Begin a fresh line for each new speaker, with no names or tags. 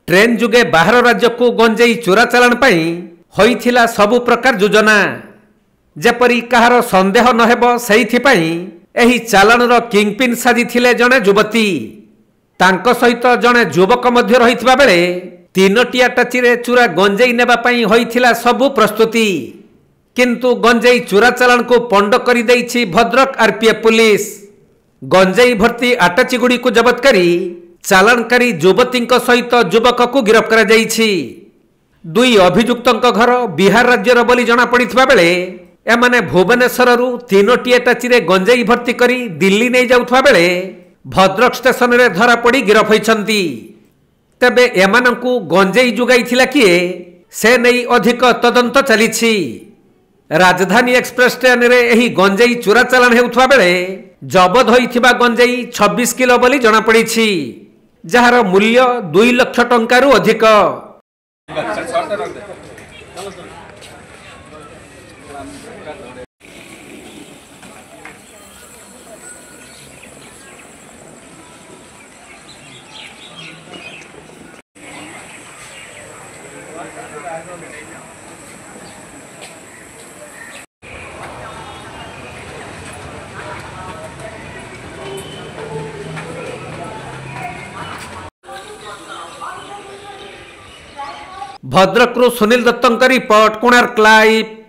Train जुगे बाहर राज्य को गंजेई चोरा चालाण पाई होइथिला सबु प्रकार योजना जेपरी कहार संदेह नहेब सेइथिपाई एही चालाणर किंगपिन साजिथिले जणे युवती तांको सहित जणे युवक मध्य रहितबा बेले तीनोटिया टाचीरे चूरा गंजेई नेबा पाई होइथिला सबु प्रस्तुति किंतु गंजेई चोरा चालाण को पंड करि दैछि भद्रक आरपीएफ पुलिस गंजेई भर्ती आटाची गुड़ी को जबत करी चालाणकारी युवती सहित युवक को गिरफ्त करा जाइछि। दुई अभियुक्तों घर बिहार राज्यर बोली जना पड़िथिबा बेले एमाने भुवनेश्वर तीनोटिया टाचीरे गंजेई भर्ती करी दिल्ली नहीं जाउथबा बेले भद्रक स्टेशन रे धरा पड़ी गिरफ होइछंती। तेबे एमानंकु गंजेई जुगाइथिला किए से नहीं अधिक तदंत चलिछि। राजधानी एक्सप्रेस ट्रेन रे एही गंजेई चोरा चालाण हेउथबा बेले जबत होइथिबा गंजेई 26 किलो बोली जना पड़िछि जार मूल्य 2 लाख टंकारु अधिक। भद्रक सुनील दत्तों रिपोर्ट, कोणार्क लाइव।